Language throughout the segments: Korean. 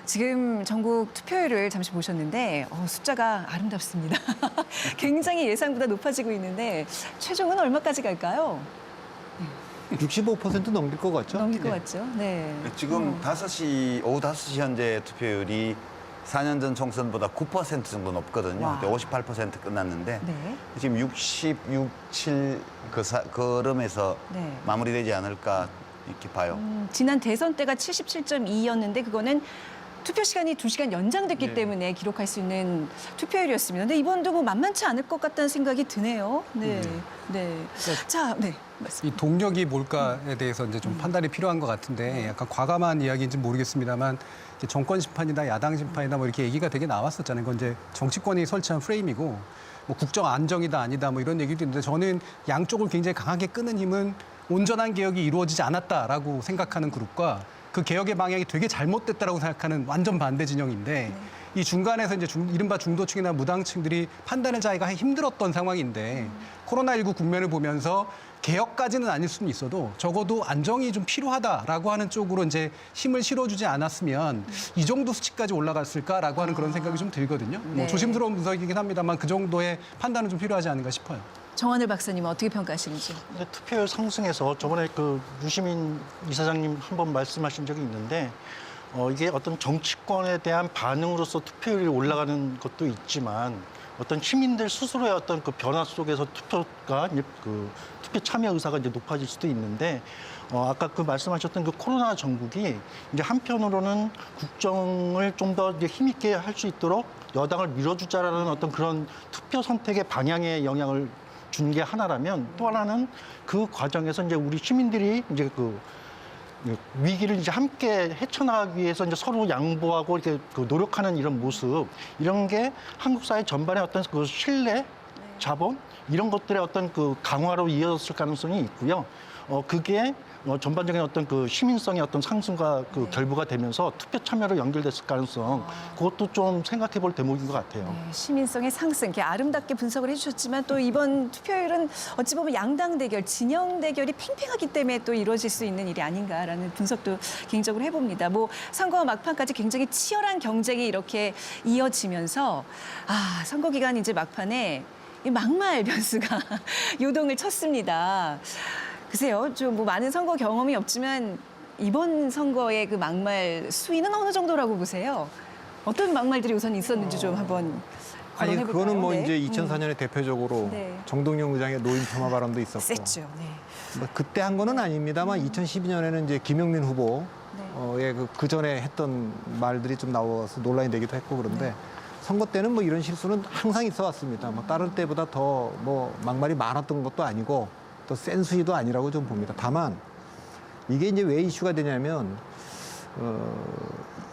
지금 전국 투표율을 잠시 보셨는데 숫자가 아름답습니다. 굉장히 예상보다 높아지고 있는데 최종은 얼마까지 갈까요? 65% 넘길 것 같죠? 넘길 것 같죠. 네. 지금 오후 5시 현재 투표율이 4년 전 총선보다 9% 정도 높거든요. 와. 58% 끝났는데 네. 지금 66, 7 걸음에서 네. 마무리되지 않을까 이렇게 봐요. 지난 대선 때가 77.2였는데 그거는 투표 시간이 2시간 연장됐기 네. 때문에 기록할 수 있는 투표율이었습니다. 근데 이번도 뭐 만만치 않을 것 같다는 생각이 드네요. 네. 네. 자, 네. 이 동력이 뭘까에 대해서 이제 좀 판단이 필요한 것 같은데 약간 과감한 이야기인지 모르겠습니다만 이제 정권 심판이다, 야당 심판이다 뭐 이렇게 얘기가 되게 나왔었잖아요. 그건 이제 정치권이 설치한 프레임이고 뭐 국정 안정이다 아니다 뭐 이런 얘기도 있는데 저는 양쪽을 굉장히 강하게 끄는 힘은 온전한 개혁이 이루어지지 않았다라고 생각하는 그룹과 그 개혁의 방향이 되게 잘못됐다라고 생각하는 완전 반대 진영인데 이 중간에서 이제 이른바 중도층이나 무당층들이 판단을 자기가 힘들었던 상황인데 코로나19 국면을 보면서 개혁까지는 아닐 수는 있어도 적어도 안정이 좀 필요하다라고 하는 쪽으로 이제 힘을 실어주지 않았으면 이 정도 수치까지 올라갔을까라고 하는 그런 생각이 좀 들거든요. 네. 뭐 조심스러운 분석이긴 합니다만 그 정도의 판단은 좀 필요하지 않은가 싶어요. 정한을 박사님은 어떻게 평가하시는지. 근데 투표율 상승에서 저번에 그 유시민 이사장님 한 번 말씀하신 적이 있는데 이게 어떤 정치권에 대한 반응으로서 투표율이 올라가는 것도 있지만 어떤 시민들 스스로의 어떤 그 변화 속에서 투표가 이제 그 투표 참여 의사가 이제 높아질 수도 있는데 아까 그 말씀하셨던 그 코로나 정국이 이제 한편으로는 국정을 좀 더 힘있게 할 수 있도록 여당을 밀어주자라는 어떤 그런 투표 선택의 방향에 영향을 준 게 하나라면 또 하나는 그 과정에서 이제 우리 시민들이 이제 그 위기를 이제 함께 헤쳐나가기 위해서 이제 서로 양보하고 이렇게 그 노력하는 이런 모습 이런 게 한국 사회 전반의 어떤 그 신뢰, 자본 이런 것들의 어떤 그 강화로 이어졌을 가능성이 있고요. 그게 전반적인 어떤 그 시민성의 어떤 상승과 그 결부가 되면서 투표 참여로 연결됐을 가능성 그것도 좀 생각해 볼 대목인 것 같아요. 네, 시민성의 상승, 이렇게 아름답게 분석을 해주셨지만 또 이번 투표율은 어찌 보면 양당 대결, 진영 대결이 팽팽하기 때문에 또 이루어질 수 있는 일이 아닌가라는 분석도 개인적으로 해봅니다. 뭐 선거 막판까지 굉장히 치열한 경쟁이 이렇게 이어지면서 선거 기간 이제 막판에 이 막말 변수가 요동을 쳤습니다. 글쎄요, 좀 뭐 많은 선거 경험이 없지만 이번 선거의 그 막말 수위는 어느 정도라고 보세요? 어떤 막말들이 우선 있었는지 좀 한번 아니 거론해볼까요? 그거는 뭐 네. 이제 2004년에 대표적으로 네. 정동영 의장의 노인 폄하 발언도 있었고 셌죠. 네. 뭐 그때 한 거는 아닙니다만 2012년에는 이제 김용민 후보의 그 전에 했던 말들이 좀 나와서 논란이 되기도 했고 그런데 선거 때는 뭐 이런 실수는 항상 있어 왔습니다. 뭐 다른 때보다 더 뭐 막말이 많았던 것도 아니고 또 센 수위도 아니라고 좀 봅니다. 다만 이게 이제 왜 이슈가 되냐면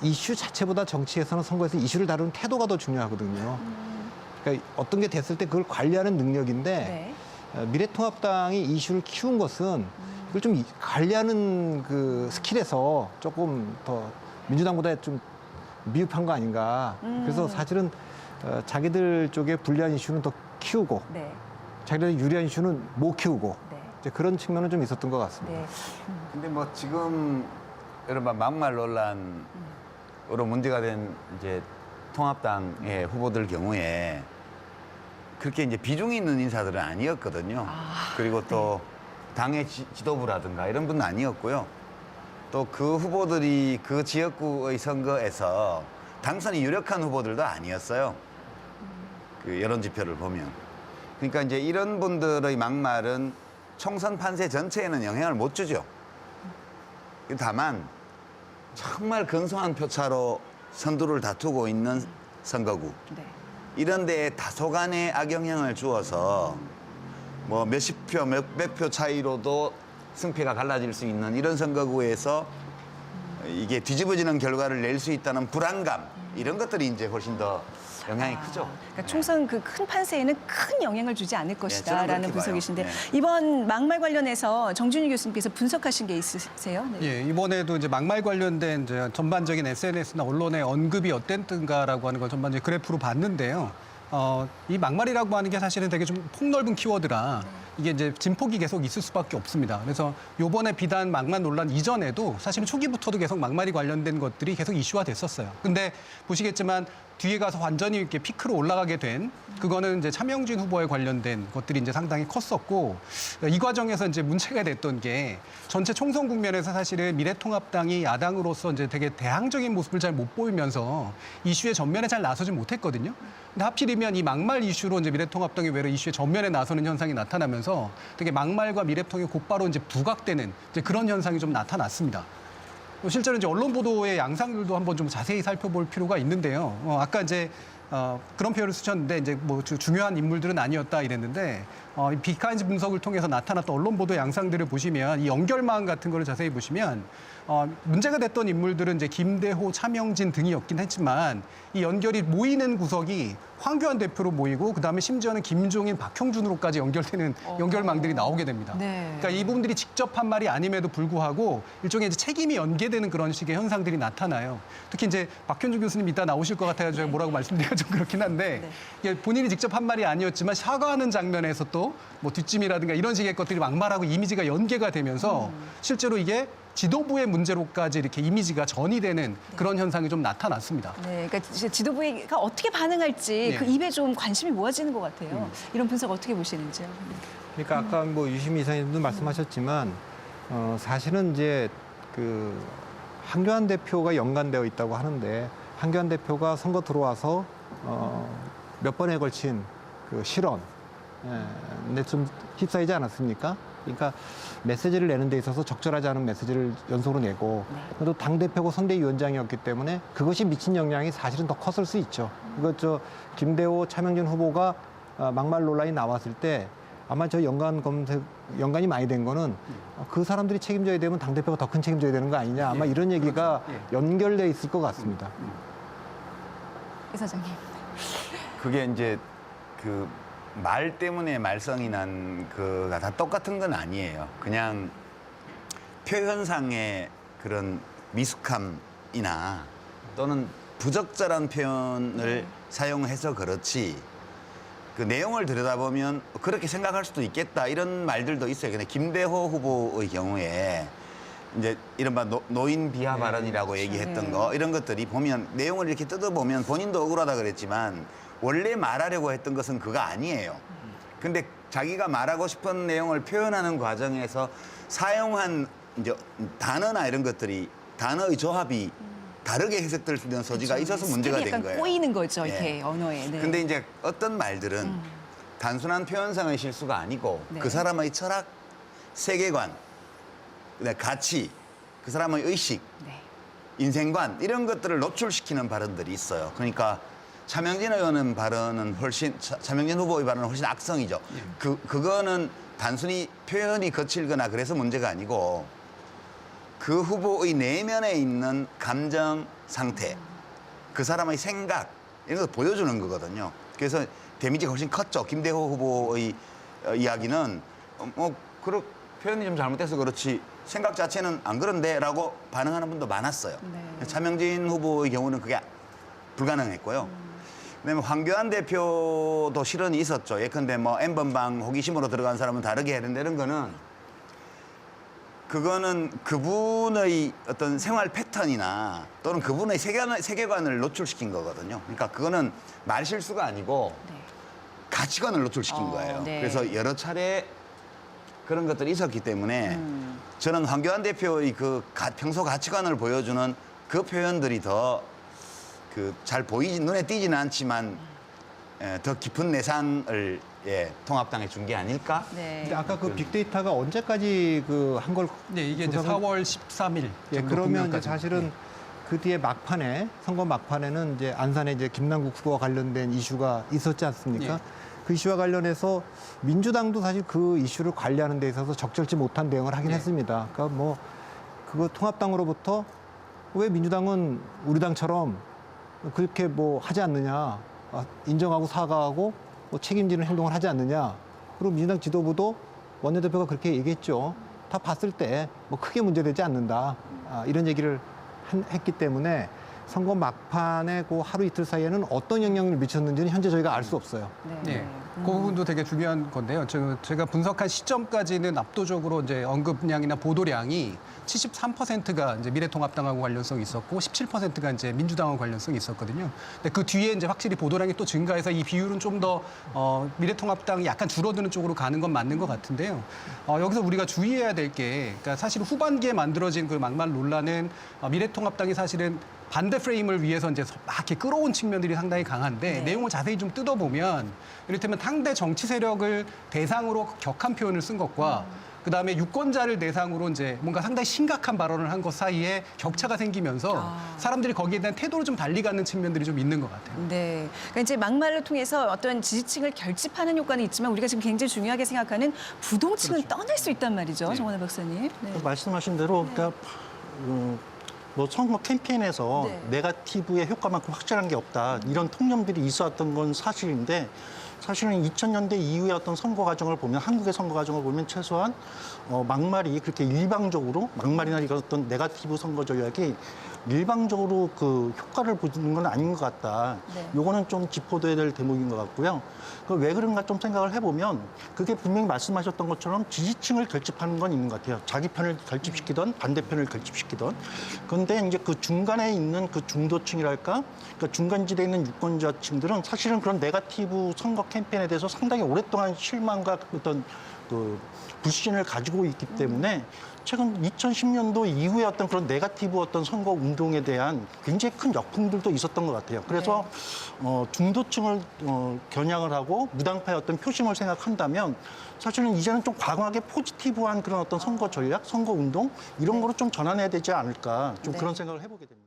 이슈 자체보다 정치에서는 선거에서 이슈를 다루는 태도가 더 중요하거든요. 그러니까 어떤 게 됐을 때 그걸 관리하는 능력인데 미래통합당이 이슈를 키운 것은 그걸 좀 관리하는 그 스킬에서 조금 더 민주당보다 좀 미흡한 거 아닌가. 그래서 사실은 자기들 쪽에 불리한 이슈는 더 키우고 네. 자기들 유리한 이슈는 못 키우고 네. 이제 그런 측면은 좀 있었던 것 같습니다. 네. 근데 뭐 지금 이른바 막말 논란으로 문제가 된 이제 통합당의 후보들 경우에 그렇게 이제 비중이 있는 인사들은 아니었거든요. 그리고 또 당의 지도부라든가 이런 분은 아니었고요. 또 그 후보들이 그 지역구의 선거에서 당선이 유력한 후보들도 아니었어요. 그 여론 지표를 보면. 그러니까 이제 이런 분들의 막말은 총선 판세 전체에는 영향을 못 주죠. 다만 정말 근소한 표차로 선두를 다투고 있는 선거구. 네. 이런 데에 다소간의 악영향을 주어서 뭐 몇십 표, 몇백 표 차이로도 승패가 갈라질 수 있는 이런 선거구에서 이게 뒤집어지는 결과를 낼 수 있다는 불안감 이런 것들이 이제 훨씬 더 영향이 크죠. 그러니까 총선 그 큰 판세에는 큰 영향을 주지 않을 것이다라는 저는 그렇게 분석이신데 봐요. 이번 막말 관련해서 정준희 교수님께서 분석하신 게 있으세요? 네. 예, 이번에도 이제 막말 관련된 이제 전반적인 SNS나 언론의 언급이 어땠던가라고 하는 걸 전반적인 그래프로 봤는데요. 이 막말이라고 하는 게 사실은 되게 좀 폭넓은 키워드라 이게 이제 진폭이 계속 있을 수밖에 없습니다. 그래서 요번에 비단 막말 논란 이전에도 사실은 초기부터도 계속 막말이 관련된 것들이 계속 이슈화 됐었어요. 근데 보시겠지만 뒤에 가서 완전히 이렇게 피크로 올라가게 된 그거는 이제 차명진 후보에 관련된 것들이 이제 상당히 컸었고 이 과정에서 이제 문제가 됐던 게 전체 총선 국면에서 사실은 미래통합당이 야당으로서 이제 되게 대항적인 모습을 잘 못 보이면서 이슈의 전면에 잘 나서지 못했거든요. 근데 하필이면 이 막말 이슈로 이제 미래통합당이 외로 이슈의 전면에 나서는 현상이 나타나면서 되게 막말과 미래통이 곧바로 이제 부각되는 이제 그런 현상이 좀 나타났습니다. 실제로 이제 언론 보도의 양상들도 한번 좀 자세히 살펴볼 필요가 있는데요. 아까 이제 그런 표현을 쓰셨는데 이제 뭐 중요한 인물들은 아니었다 이랬는데 이 비카인즈 분석을 통해서 나타났던 언론 보도 양상들을 보시면 이 연결망 같은 거를 자세히 보시면 문제가 됐던 인물들은 이제 김대호, 차명진 등이었긴 했지만 이 연결이 모이는 구석이 황교안 대표로 모이고 그다음에 심지어는 김종인, 박형준으로까지 연결되는 연결망들이 나오게 됩니다. 네. 그러니까 이 부분들이 직접 한 말이 아님에도 불구하고 일종의 이제 책임이 연계되는 그런 식의 현상들이 나타나요. 특히 이제 박현준 교수님 이따 나오실 것 같아서 제가 뭐라고 말씀드리기가 좀 그렇긴 한데 이게 본인이 직접 한 말이 아니었지만 사과하는 장면에서 또 뭐 뒷짐이라든가 이런 식의 것들이 막말하고 이미지가 연계가 되면서 실제로 이게 지도부의 문제로까지 이렇게 이미지가 전이 되는 그런 현상이 좀 나타났습니다. 네, 그러니까 이제 지도부가 어떻게 반응할지 네. 그 입에 좀 관심이 모아지는 것 같아요. 이런 분석 어떻게 보시는지요? 그러니까 아까 뭐 유시민 이사님도 말씀하셨지만 사실은 이제 그 한교안 대표가 연관되어 있다고 하는데 한교안 대표가 선거 들어와서 몇 번에 걸친 그 실언, 근데 좀 휩싸이지 않았습니까? 그러니까 메시지를 내는 데 있어서 적절하지 않은 메시지를 연속으로 내고 또 당대표고 선대위원장이었기 때문에 그것이 미친 영향이 사실은 더 컸을 수 있죠. 이거 김대호, 차명진 후보가 막말 논란이 나왔을 때 아마 저 연관이 많이 된 거는 그 사람들이 책임져야 되면 당대표가 더 큰 책임져야 되는 거 아니냐. 아마 이런 얘기가 연결돼 있을 것 같습니다. 이사장님. 그게 이제 그 말 때문에 말썽이 난 그가 다 똑같은 건 아니에요. 그냥 표현상의 그런 미숙함이나 또는 부적절한 표현을 사용해서 그렇지 그 내용을 들여다보면 그렇게 생각할 수도 있겠다 이런 말들도 있어요. 근데 김대호 후보의 경우에 이제 이른바 노인 비하 발언이라고 얘기했던 거 이런 것들이 보면 내용을 이렇게 뜯어보면 본인도 억울하다 그랬지만 원래 말하려고 했던 것은 그거 아니에요. 근데 자기가 말하고 싶은 내용을 표현하는 과정에서 사용한 이제 단어나 이런 것들이 단어의 조합이 다르게 해석될 수 있는 소지가 있어서 문제가 된 약간 거예요. 꼬이는 거죠, 예. 이렇게 언어에. 네. 근데 이제 어떤 말들은 단순한 표현상의 실수가 아니고 네. 그 사람의 철학, 세계관, 그다음에 가치, 그 사람의 의식, 네. 인생관 이런 것들을 노출시키는 발언들이 있어요. 그러니까 차명진 의원은 발언은 차명진 후보의 발언은 훨씬 악성이죠. 그거는 단순히 표현이 거칠거나 그래서 문제가 아니고 그 후보의 내면에 있는 감정 상태, 그 사람의 생각 이런 걸 보여주는 거거든요. 그래서 데미지가 훨씬 컸죠. 김대호 후보의 이야기는 표현이 좀 잘못돼서 그렇지 생각 자체는 안 그런데라고 반응하는 분도 많았어요. 네. 차명진 후보의 경우는 그게 불가능했고요. 그다음에 황교안 대표도 실언이 있었죠. 예컨대 뭐 N번방 호기심으로 들어간 사람은 다르게 해야 된다는 거는 그거는 그분의 어떤 생활 패턴이나 또는 그분의 세계관을 노출시킨 거거든요. 그러니까 그거는 말 실수가 아니고 가치관을 노출시킨 거예요. 네. 그래서 여러 차례 그런 것들이 있었기 때문에 저는 황교안 대표의 그 평소 가치관을 보여주는 그 표현들이 더 잘 보이지 눈에 띄지는 않지만 더 깊은 내상을 통합당에 준 게 아닐까? 네. 근데 아까 그 빅데이터가 언제까지 그 한 걸 네, 이게 이제 4월 13일. 그러면 이제 사실은 그 뒤에 막판에 선거 막판에는 이제 안산에 이제 김남국 후보와 관련된 이슈가 있었지 않습니까? 예. 그 이슈와 관련해서 민주당도 사실 그 이슈를 관리하는 데 있어서 적절치 못한 대응을 하긴 했습니다. 그러니까 뭐 그거 통합당으로부터 왜 민주당은 우리 당처럼 그렇게 뭐 하지 않느냐, 인정하고 사과하고 뭐 책임지는 행동을 하지 않느냐. 그리고 민주당 지도부도 원내대표가 그렇게 얘기했죠. 다 봤을 때 뭐 크게 문제되지 않는다. 이런 얘기를 했기 때문에 선거 막판에 그 하루 이틀 사이에는 어떤 영향을 미쳤는지는 현재 저희가 알 수 없어요. 네. 네. 그 부분도 되게 중요한 건데요. 제가 분석한 시점까지는 압도적으로 이제 언급량이나 보도량이 73%가 이제 미래통합당하고 관련성이 있었고 17%가 이제 민주당하고 관련성이 있었거든요. 근데 그 뒤에 이제 확실히 보도량이 또 증가해서 이 비율은 좀 더 미래통합당이 약간 줄어드는 쪽으로 가는 건 맞는 것 같은데요. 여기서 우리가 주의해야 될 게, 그러니까 사실 후반기에 만들어진 그 막말 논란은 미래통합당이 사실은 반대 프레임을 위해서 이제 막 이렇게 끌어온 측면들이 상당히 강한데 네. 내용을 자세히 좀 뜯어보면 이를테면 상대 정치 세력을 대상으로 격한 표현을 쓴 것과 그다음에 유권자를 대상으로 이제 뭔가 상당히 심각한 발언을 한 것 사이에 격차가 생기면서 사람들이 거기에 대한 태도를 좀 달리 갖는 측면들이 좀 있는 것 같아요. 네. 그러니까 이제 막말을 통해서 어떤 지지층을 결집하는 효과는 있지만 우리가 지금 굉장히 중요하게 생각하는 부동층은 떠날 수 있단 말이죠. 정원하 박사님. 네. 말씀하신 대로 그러니까 뭐 선거 캠페인에서 네. 네거티브의 효과만큼 확실한 게 없다. 이런 통념들이 있었던 건 사실인데 사실은 2000년대 이후의 어떤 선거 과정을 보면 한국의 선거 과정을 보면 최소한 막말이 그렇게 일방적으로 막말이나 이런 어떤 네거티브 선거 전략이 일방적으로 그 효과를 보는 건 아닌 것 같다. 네. 요거는 좀 짚어둬야 될 대목인 것 같고요. 왜 그런가 좀 생각을 해보면 그게 분명히 말씀하셨던 것처럼 지지층을 결집하는 건 있는 것 같아요. 자기 편을 결집시키던 반대편을 결집시키던. 그런데 이제 그 중간에 있는 그 중도층이랄까, 그러니까 중간지대에 있는 유권자층들은 사실은 그런 네거티브 선거 캠페인에 대해서 상당히 오랫동안 실망과 어떤 그 불신을 가지고 있기 때문에 최근 2010년도 이후에 어떤 그런 네거티브 어떤 선거 운동에 대한 굉장히 큰 역풍들도 있었던 것 같아요. 그래서 중도층을 겨냥을 하고 무당파의 어떤 표심을 생각한다면 사실은 이제는 좀 과감하게 포지티브한 그런 어떤 선거 전략, 선거 운동 이런 거로 좀 전환해야 되지 않을까 좀 네. 그런 생각을 해보게 됩니다.